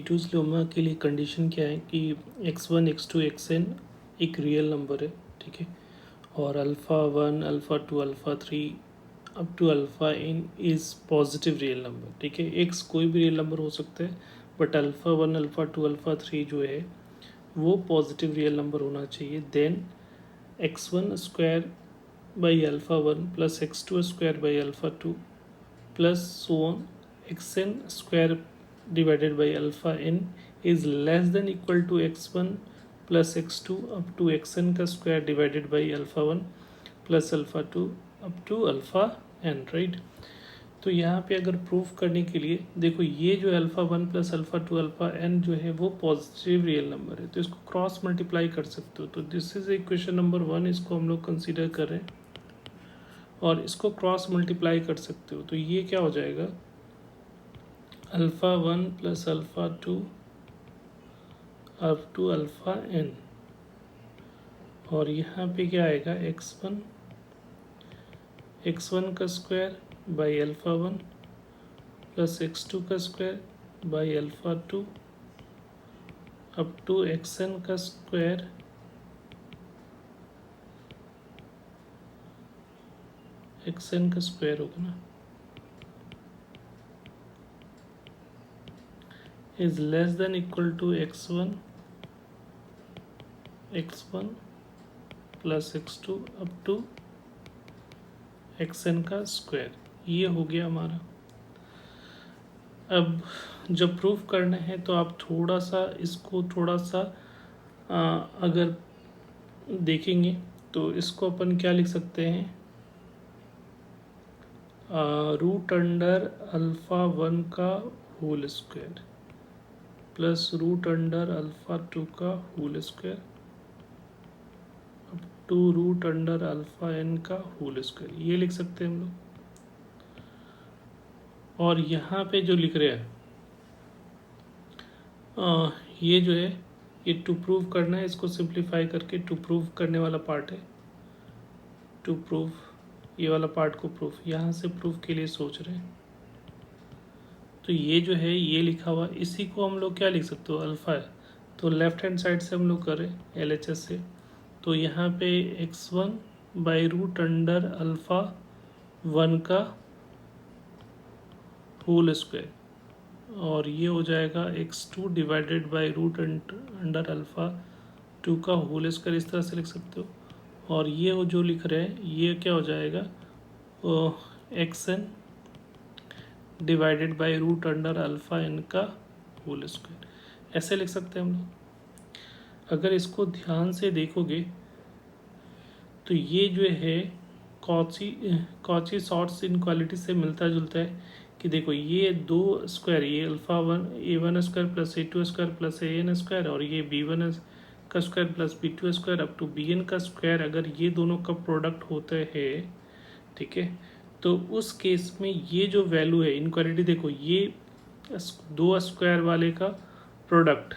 Twos lemma के लिए condition क्या है कि x1 x2 xn एक रियल नंबर है, ठीक है, और alpha one alpha two alpha three up to alpha n is positive real number, ठीक है। एक्स कोई भी रियल नंबर हो सकता है, but alpha one alpha two alpha three जो है वो पॉजिटिव रियल नंबर होना चाहिए। Then x one square by alpha one plus x two square by alpha two plus so on x n square divided by alpha n is less than equal to x1 plus x2 up to xn का square divided by alpha one plus alpha two up to alpha n, right. तो यहाँ पे अगर proof करने के लिए देखो, ये जो alpha one plus alpha two alpha n जो है वो पॉजिटिव रियल नंबर है, तो इसको क्रॉस मल्टीप्लाई कर सकते हो। तो this is equation number one, इसको हम लोग कंसिडर कर रहे हैं और इसको क्रॉस मल्टीप्लाई कर सकते हो। तो ये क्या हो जाएगा, alpha one plus alpha two up to alpha n, और यहाँ पे क्या आएगा x1 का square by alpha one plus x2 का square by alpha two up to xn का स्क्वायर xn का स्क्वायर होगा ना, is less than equal to x1 plus x2 up to xn का स्क्वायर। ये हो गया हमारा। अब जब प्रूफ करना है तो आप थोड़ा सा इसको अगर देखेंगे तो इसको अपन क्या लिख सकते हैं, रूट अंडर अल्फ़ा वन का whole square plus root under alpha two का whole square up to root under alpha n का होल स्क्वायर, ये लिख सकते हैं हम लोग। और यहाँ पे जो लिख रहे हैं ये जो है ये टू प्रूव करना है, इसको सिंप्लीफाई करके टू प्रूव करने वाला पार्ट है, टू प्रूव ये वाला पार्ट को प्रूफ यहाँ से प्रूफ के लिए सोच रहे हैं। तो ये जो है ये लिखा हुआ, इसी को हम लोग क्या लिख सकते हो, अल्फ़ा है, तो लेफ्ट हैंड साइड से हम लोग करें LHS से, तो यहाँ पे x1 by root under alpha one का होल स्क्वायर, और ये हो जाएगा x2 divided by root under alpha two का होल स्क्वायर, इस तरह से लिख सकते हो। और ये हो जो लिख रहे हैं ये क्या हो जाएगा, xn divided by root under alpha n का होल स्क्वायर, ऐसे लिख सकते हैं हम लोग। अगर इसको ध्यान से देखोगे तो ये जो है कॉची शॉर्ट्स इनक्वालिटी से मिलता जुलता है कि देखो ये दो स्क्वायर, ये alpha one A one square plus A two square plus A n square, और ये बी वन का square plus B two square up to B n का स्क्वायर, अगर ये दोनों का प्रोडक्ट होता है, ठीक है, तो उस केस में ये जो वैल्यू है इनक्वालिटी, देखो ये दो स्क्वायर वाले का प्रोडक्ट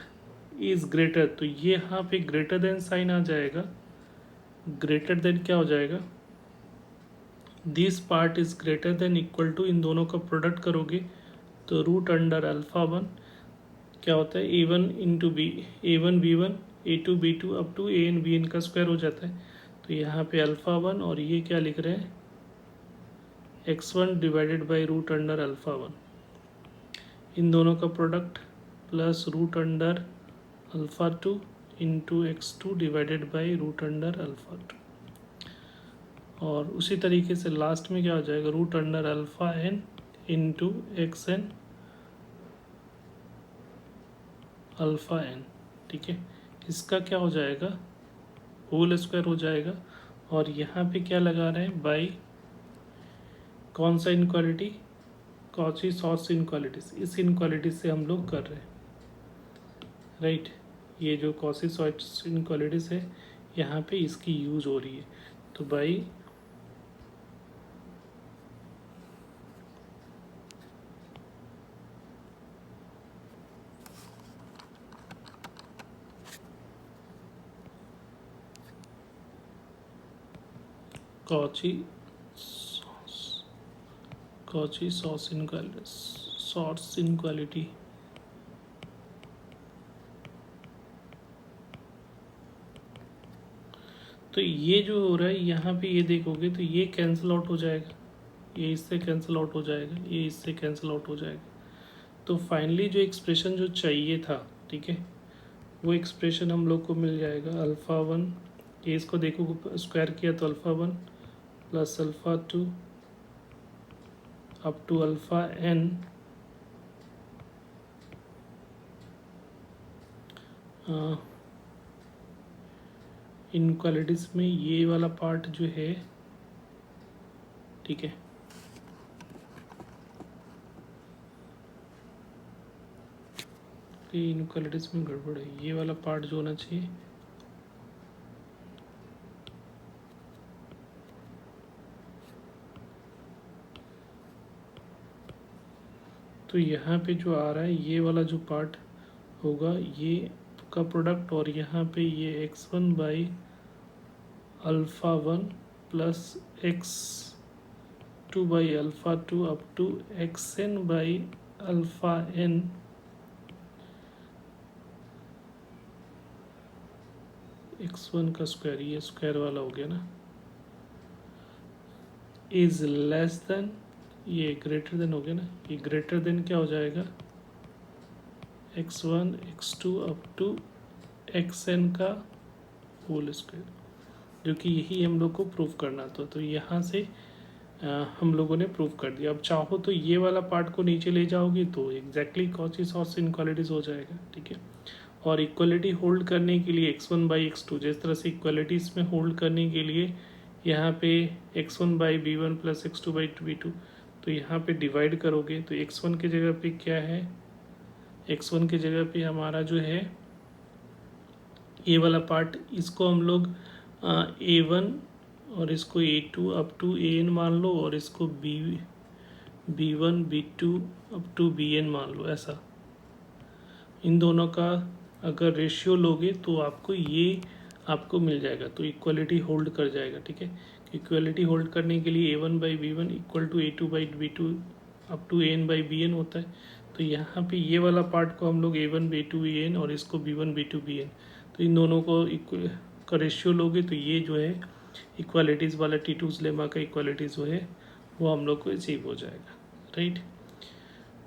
इज ग्रेटर, तो ये यहाँ पे ग्रेटर देन साइन आ जाएगा, ग्रेटर देन क्या हो जाएगा, this part is greater than equal to, इन दोनों का प्रोडक्ट करोगे तो रूट अंडर अल्फ़ा वन क्या होता है, a one into b, a one b one a two b two up to a n b n का स्क्वायर हो जाता है। तो यहाँ पे अल्फ़ा वन और ये क्या लिख रहे हैं, x1 divided by root under alpha one, इन दोनों का product plus root under alpha two into x2 divided by root under alpha two, और उसी तरीके से लास्ट में क्या हो जाएगा, root under alpha n into x n alpha n, ठीक है, इसका क्या हो जाएगा, होल स्क्वायर हो जाएगा। और यहाँ पे क्या लगा रहे हैं, बाई कौन सा इनक्वालिटी, कॉची शॉर्ट्स इनक्वालिटीज, इस इनक्वालिटी से हम लोग कर रहे हैं, राइट। ये जो कॉची शॉर्ट्स इनक्वालिटीज है यहाँ पे इसकी यूज हो रही है, तो बाई कॉची शॉर्ट्स इनक्वालिटी तो ये जो हो रहा है यहाँ पे ये देखोगे तो ये कैंसिल आउट हो जाएगा, ये इससे कैंसिल आउट हो जाएगा, ये इससे कैंसिल आउट हो जाएगा। तो फाइनली जो एक्सप्रेशन जो चाहिए था, ठीक है, वो एक्सप्रेशन हम लोग को मिल जाएगा अल्फ़ा वन, ये इसको देखो स्क्वायर किया तो alpha one plus alpha two up to alpha n inequalities में ये वाला पार्ट जो है, ठीक है, ये इनक्वालिटीज़ में गड़बड़ है, ये वाला पार्ट जो होना चाहिए तो यहाँ पे जो आ रहा है ये वाला जो पार्ट होगा ये का प्रोडक्ट, और यहाँ पे ये x1 by alpha one plus x2 by alpha two up to xn by alpha n x1 का स्क्वायर, ये स्क्वायर वाला हो गया ना, इज लेस देन, ये ग्रेटर देन हो गया ना, ये ग्रेटर देन क्या हो जाएगा x1 x2 up to xn का होल स्क्वायर, जो कि यही हम लोग को प्रूव करना था। तो यहाँ से हम लोगों ने प्रूव कर दिया। अब चाहो तो ये वाला पार्ट को नीचे ले जाओगे तो एग्जैक्टली कॉचीस और इनक्वालिटीज हो जाएगा, ठीक है। और इक्वलिटी होल्ड करने के लिए x1 बाई x2, जिस तरह से इक्वलिटीज में होल्ड करने के लिए यहाँ पे x1 by B one plus x2 by B two, तो यहाँ पे डिवाइड करोगे तो x1 की जगह पे क्या है, x1 की जगह पे हमारा जो है ये वाला पार्ट, इसको हम लोग a1 और इसको a2 अप टू an मान लो, और इसको b1 b2 up to bn मान लो। ऐसा इन दोनों का अगर रेशियो लोगे तो आपको ये आपको मिल जाएगा, तो इक्वलिटी होल्ड कर जाएगा, ठीक है। इक्वलिटी होल्ड करने के लिए a1 by B one equal to a2 by B two up to an by bn होता है। तो यहाँ पे ये वाला पार्ट को हम लोग a1 b2 bn और इसको b1 b2 bn, तो इन दोनों को का रेशियो लोगे तो ये जो है इक्वालिटीज़ वाला टीटूज लेमा का इक्वालिटीज़ जो है वो हम लोग को अचीव हो जाएगा, राइट।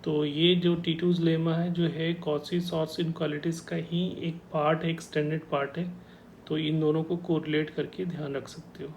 तो ये जो टीटूज लेमा है जो है कॉचीस और इनक्वालिटीज़ का ही एक पार्ट है, एक्सटेंडेड पार्ट है। तो इन दोनों को कोरिलेट करके ध्यान रख सकते हो।